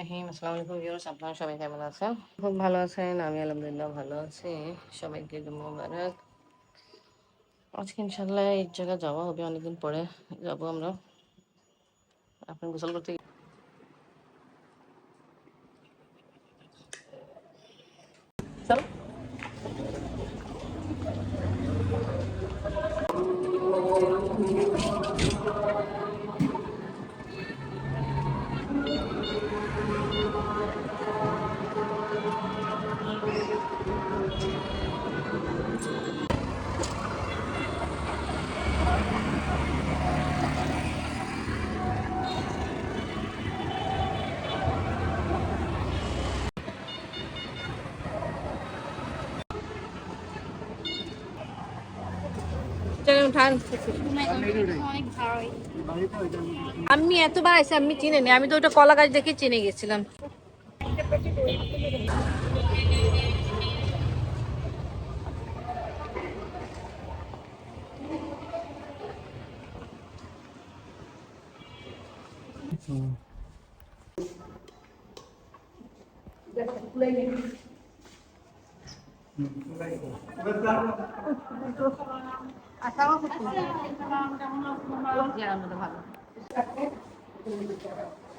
রহিম আসসালামু আলাইকুম ভিউয়ার্স, আপনারা সবাই কেমন আছেন? খুব ভালো আছেন? আমি আলহামদুলিল্লাহ ভালো আছি। সবাইকে ঈদ মোবারক। আজকে ইনশাআল্লাহ এক জায়গায় যাওয়া হবে, অনেকদিন পরে যাব আমরা। আপনি গোসল করতে চলো। চলেন উঠান। আমি এতবার আইসি, আমি চিনি নি, আমি তো ওটা কলা গাছ দেখে চিনে গেছিলাম।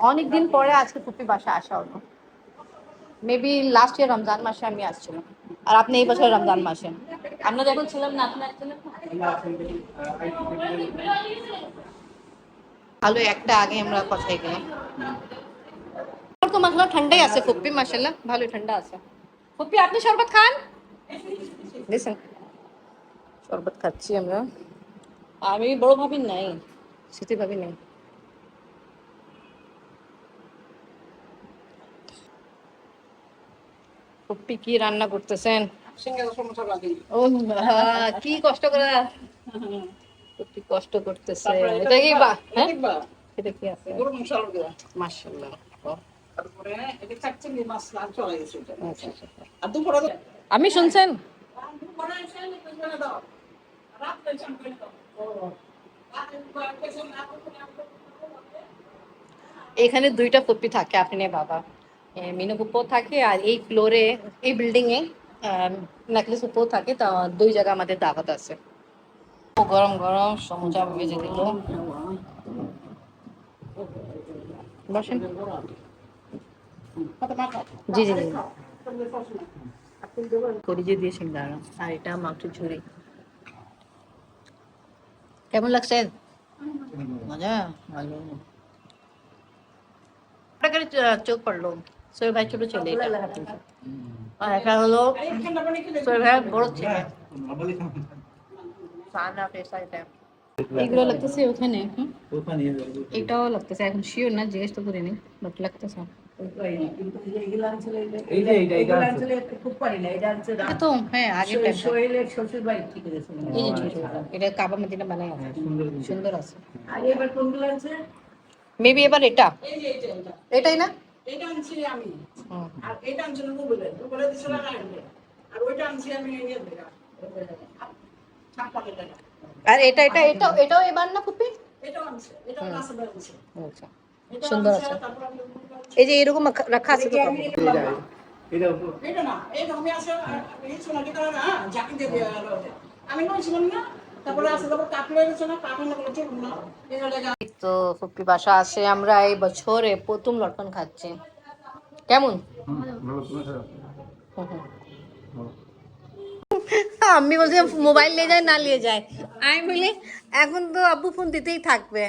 অনেকদিন পরে আজকে ফুপি বাসা আসা হলো। মেবি লাস্ট ইয়ার রমজান মাসে আমি আসছিলাম, আর আপনি এই বছর রমজান মাসে। আমরা যখন ছিলাম না, আপনি আসছিলেন না? ভালো একটা আগে আমরা কথাই গেলাম। তো মাসাল্লাহ ঠান্ডাই আছে ফুপ্পি, মাসাল্লাহ ভালোই ঠান্ডা আছে। ফুপ্পি আপনি শরবত খান? দেখছেন শরবত খাচ্ছি আমরা। আমি বড় ভাবি নাই, স্মৃতি ভাবি নাই। ফুপ্পি কি রান্না করতেছেন? ও কি কষ্ট করে ফুপ্পি কষ্ট করতেছে। এটা কি হ্যাঁ? এটা কি আছে? মাশাআল্লাহ। আমি শুনছেন এখানে দুইটা ফুপ্পি থাকে, আপনি বাবা মিনু ফুপ্পো থাকে, আর এই ফ্লোরে এই বিল্ডিং এ নেকলেস ফুপ্পো থাকে। তা দুই জায়গা আমাদের দাওয়াত আছে। গরম গরম সমুচা ভেজে দিল। বসেন। জি জি জি, করিয়ে দিয়েছেন দাঁড়া। আর এটা মাংসের ঝুড়ি। কেমন লাগছে? মজা? ভালো। আপনাকে চোখ পড়লো সোহেল ভাই ছোট ছেলে এটা, আর এটা হলো সোহেল ভাই বড় ছেলে। সানা পেশা এটা এগুলো লাগতেছে ওখানে। এটাও লাগতেছে, এখন শিওর না, জিজ্ঞেস তো করিনি, বাট লাগতেছে। তো হ্যাঁ আগে এটা কাবা মদিনা বানাই আছে, সুন্দর আছে। মেবি এবার এটা এটাই না, এটা আনছি আমি, আর এটা আনছি রুবেলের রুবেলের দিছিল না, আর ওইটা আনছি আমি নিয়ে দেখা। আর এটা এটা এটাও এটাও এবার না ফুপি, এটাও আনছে, এটাও আছে আনছে। আচ্ছা সুন্দর আছে। এই যে এরকম রাখা আছে তো এটা এটা না, এই আমি আছে এই সোনালি কালার না জাকি দিয়ে দেয়া হলো। আমি বলছিলাম না, তারপরে আছে তারপর কাটলে গেছে না, কাটলে না বলছে না এই জায়গা। তো ফুপি বাসা আসে, আমরা এই বছরে প্রথম লটকন খাচ্ছি। কেমন? আমি বলছি মোবাইল নিয়ে যায় না নিয়ে যায়, আমি বলি এখন তো আব্বু ফোন দিতেই থাকবে।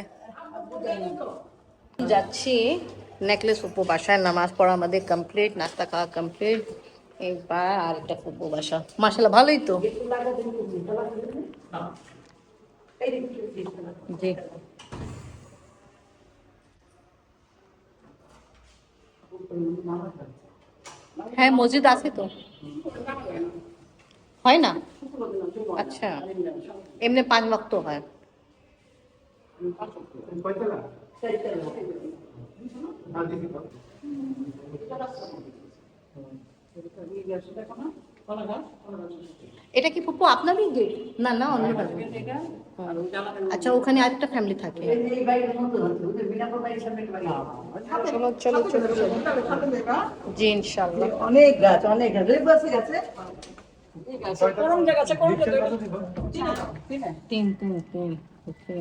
যাচ্ছি নেকলেস ফুপু বাসায়, নামাজ পড়া আমাদের কমপ্লিট, নাস্তা খাওয়া কমপ্লিট। এইবার আর একটা ফুপু বাসা, মাশাআল্লাহ ভালোই তো। জি হ্যাঁ মসজিদ আছে তো, হয় না? আচ্ছা এমনি 5 ওয়াক্ত হয়। এটা কি ফুপু আপনারই গেট? না না, অন্য বাড়ি। আচ্ছা, ওখানে আরেকটা ফ্যামিলি থাকে। চলো চলো চলো চলো, জি ইনশাল্লাহ। অনেক গাছ, অনেক গাছ, লেবু গাছে। তিন তিন তিন, ওকে।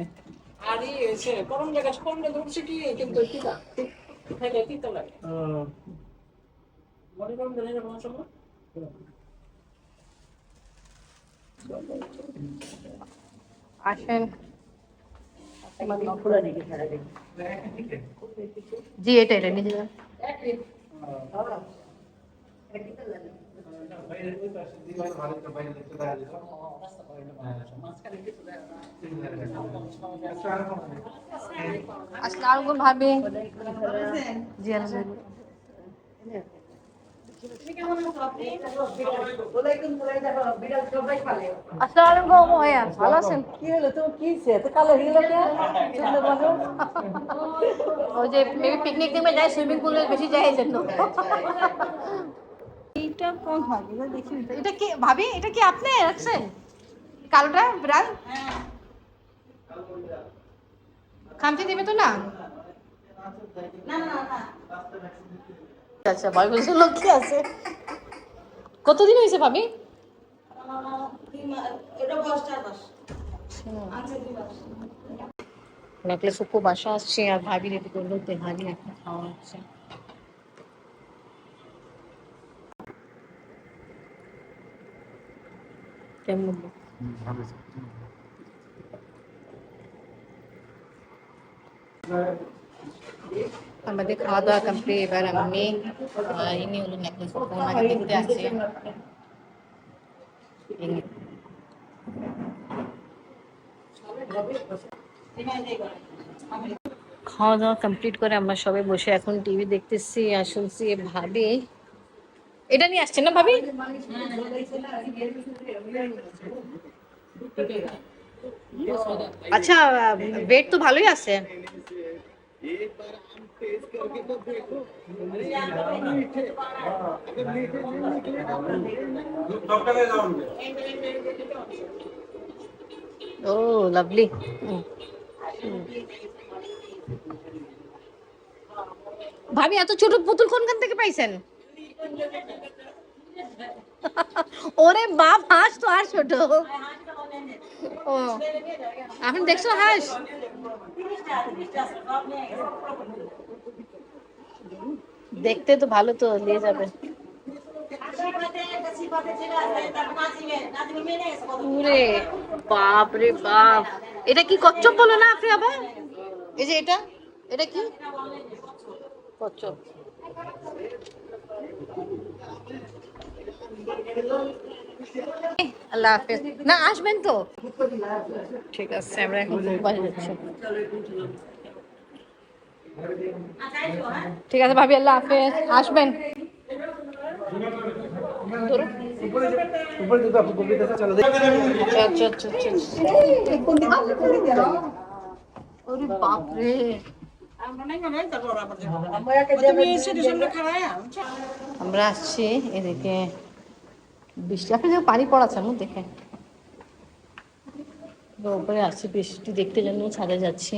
আসেন। জি, এটা এটা নিজে যান। আসসালামু আলাইকুম ভাবি। জি আলহামদুলিল্লাহ। আসসালামু আলাইকুম ভাইয়া, ভালো আছেন? কি হলো তো, কি তো কালো হয়ে গেল কে? চলে বলো। ওই যে মেবি পিকনিক টিমে যায়, সুইমিং পুলে বেশি যায় এই জন্য। এইটা কোন হয় এগুলো দেখি। এটা কি ভাবি, এটা কি আপনি রাখছেন কালোটা বিড়াল? খামতি দিবে তো না? আচ্ছা, ভাই বলছিল কি আছে। কতদিন হয়েছে ভাবি? নেকলেস উপর বাসা আসছে আর ভাবি রেডি করলো তেহারি একটা খাওয়া হচ্ছে। কেমন? আমাদের খাওয়া দাওয়া কমপ্লিট। এবার আমি ইনি হলো নেকলেস ওনাকে দেখতে আসছি। খাওয়া দাওয়া কমপ্লিট করে আমরা সবাই বসে এখন টিভি দেখতেছি আর শুনছি ভাবি এটা নিয়ে আসছে না ভাবি। আচ্ছা, বেড তো ভালোই আছে। ও লাভলি। ভাবি এত ছোট পুতুল কোনখান থেকে পাইছেন? ওরে বাপ, হাঁস তো আর ছোট। ও, আপনি দেখছো হাঁস? দেখতে তো ভালো, তো নিয়ে যাবে। ওরে বাপ রে বাপ, এটা কি কচ্ছপ বলো না আপনি আবার? এই যে এটা, এটা কি কচ্ছপ? আল্লাহ হাফেজ। না আসবেন তো? ঠিক আছে, আমরা এখন বাড়ি যাচ্ছি। ঠিক আছে ভাবি, আল্লাহ হাফেজ, আসবেন। আচ্ছা আচ্ছা আচ্ছা। ওরে বাপ রে। আমরা আসছি এদিকে, বৃষ্টি আপনি যে পানি পড়াচ্ছে আমি দেখে উপরে আসছি, বৃষ্টি দেখতে জন্য ছাদে যাচ্ছি।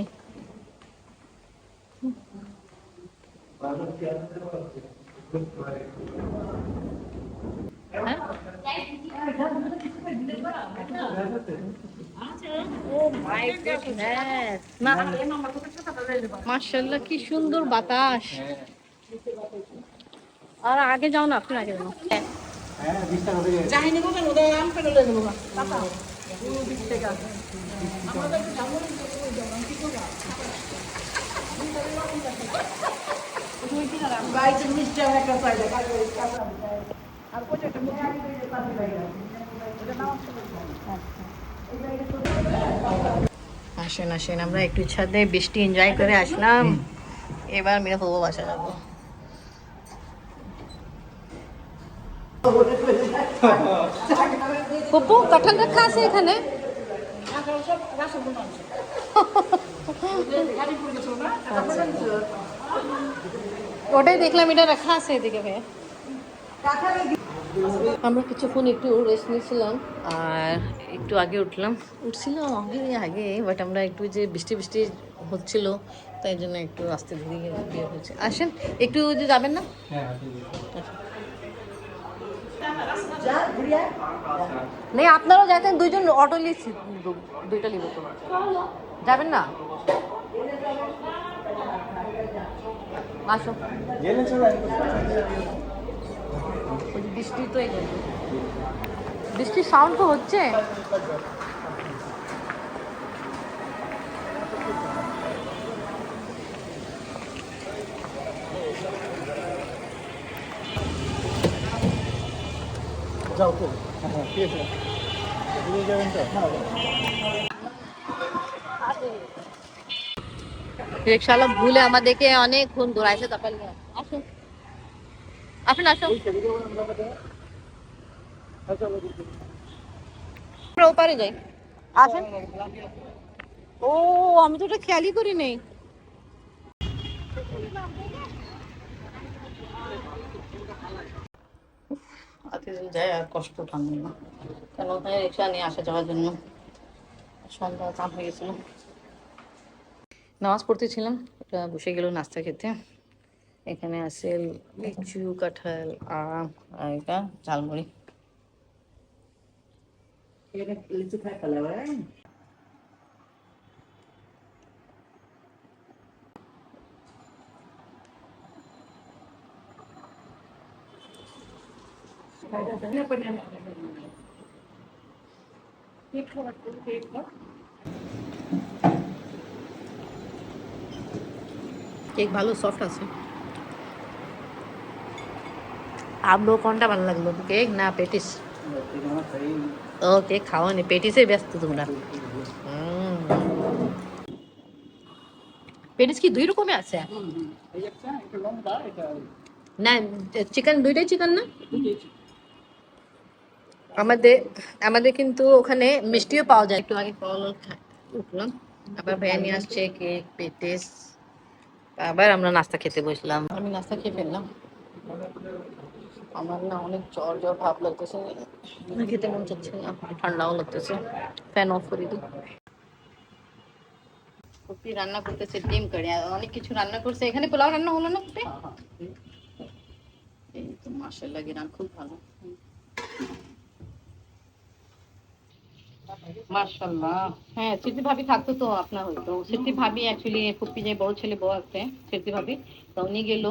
মাশাআল্লাহ, কি সুন্দর বাতাস। আর আগে যাও না, আপনি আগে যাও। আসেন আসেন, আমরা একটু ছাদে বৃষ্টি এনজয় করে আসলাম। এবার মেরে হবো বাসা যাবো। পপু কাঁঠাল রাখা আছে এখানে। ওটাই দেখলাম, এটা রাখা আছে এদিকে ভাই। আমরা কিছুক্ষণ একটু রেস্ট নিয়েছিলাম আর একটু আগে উঠছিলাম আগে আগে বাট আমরা একটু যে বৃষ্টি বৃষ্টি হচ্ছিল তাই জন্য একটু আস্তে ধীরে বের হচ্ছে। আসেন একটু যে যাবেন না? নেই আপনারাও যাইতেন, দুইজন অটো লিছি, দুইটা লিব তো যাবেন না? আসো বৃষ্টি তো বৃষ্টির সাউন্ড তো হচ্ছে। যাও তো, ঠিক আছে, যাবেন তো? রিক্সাওয়ালা ভুলে আমাদেরকে অনেকক্ষণ ঘুরাইছে, তারপর আসুন আসুন আসুন আমরা ওপারে যাই। আসেন। ও আমি তো ওটা খেয়ালই করি নেই। যাই আর কষ্ট থামবে না, কেন ওখানে রিক্সা নিয়ে আসা যাওয়ার জন্য সন্ধ্যা চাপ হয়ে গেছিল। নামাজ পড়তেছিলাম, ওটা বসে গেল নাস্তা খেতে। এখানে আছে লিচু, কাঁঠাল, আম আর এটা ঝালমুড়ি। লিচু খাই ফেলে কেক ভালো সফট আছে। आपको কোনটা ভালো লাগলো, কেক না পেটিস? ও কেক খাওয়ানি, পেটিসে ব্যস্ত তোমরা। পেটিস কি দুই রকমের আছে? না চিকেন, দুইটাই চিকেন না? আমাদের আমাদের কিন্তু ওখানে মিষ্টিও পাওয়া যায়। একটু আগে ফল উঠলাম, আবার ভাইয়া নিয়ে আসছে কেক, পেটিস, আবার আমরা নাস্তা খেতে বসলাম। আমি নাস্তা খেয়ে ফেললাম, আমার না অনেক জ্বর জ্বর ভাব লাগতেছে, খেতে মন চাচ্ছে না, ঠান্ডাও লাগতেছে। ফ্যান অফ করে দিই। ফুপি রান্না করতেছে ডিম কারি, অনেক কিছু রান্না করছে। এখানে পোলাও রান্না হলো না ফুপি? এই তো মাশাআল্লাহ, রান্না খুব ভালো, মাশাআল্লাহ। হ্যাঁ স্মৃতি ভাবি থাকতো তো আপনার হইতো। স্মৃতি ভাবি অ্যাকচুয়ালি ফুপি যে বড় ছেলে বউ আছে স্মৃতি ভাবি, তো উনি গেল,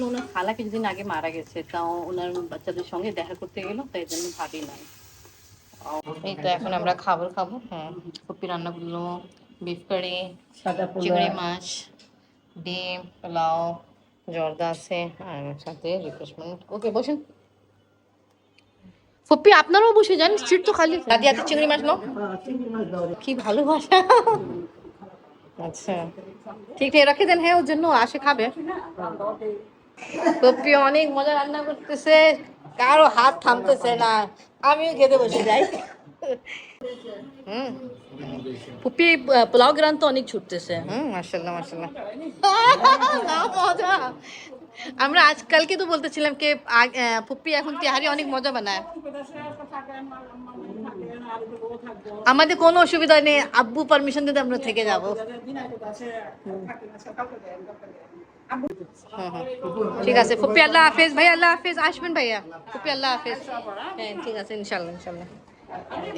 ওনার খালা কিছুদিন আগে মারা গেছে, তাও ওনার বাচ্চাদের সঙ্গে দেখা করতে গেল, তাই জন্য ভাবি নাই। এই তো এখন আমরা খাবার খাবো। হ্যাঁ ফুপি রান্না করলো বিফ কারি, চিংড়ি মাছ, ডিম, পোলাও, জর্দা আছে আর সাথে রিফ্রেশমেন্ট। ওকে বসেন ফুপি, আপনারাও বসে যান, সিট তো খালি। দাদি হাতে চিংড়ি মাছ নাও, কি ভালোবাসা। আচ্ছা ঠিক আছে রেখে দেন, হ্যাঁ ওর জন্য আসে খাবে। ফুপি অনেক মজা রান্না করতেছে, কারো হাত থামতেছে না, আমিও খেতে বসে যাই। হুম ফুপি পোলাও গ্রান তো অনেক ছুটতেছে। মাশাআল্লাহ মাশাআল্লাহ, না মজা। আমরা আজকালকে তো বলতেছিলাম যে ফুপি এখন তিহারি অনেক মজা বানায়। আমাদের কোনো অসুবিধা নেই, আব্বু পারমিশন দিতে আমরা থেকে যাবো। ঠিক আছে ফুপি, আল্লাহ হাফেজ ভাই, আল্লাহ হাফেজ, আসবেন ভাইয়া। ফুপি আল্লাহ হাফেজ। হ্যাঁ ঠিক আছে ইনশাল্লাহ ইনশাল্লাহ।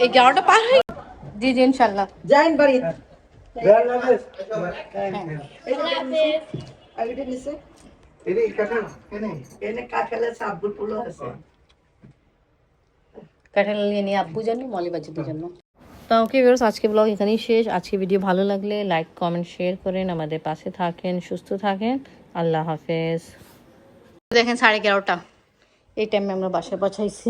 11টা পার হয়ে, জি জি ইনশাল্লাহ। যাইন বাড়ি। কাঁঠাল নিয়ে নিয়ে আব্বু জানো, মলি বাচ্চাদের জন্য। তো ওকে ভিউয়ার্স, আজকে ব্লগ এখানেই শেষ। আজকে ভিডিও ভালো লাগলে লাইক কমেন্ট শেয়ার করেন, আমাদের পাশে থাকেন, সুস্থ থাকেন। আল্লাহ হাফেজ। দেখেন 11:30, এই টাইমে আমরা বাসায় পৌঁছাইছি।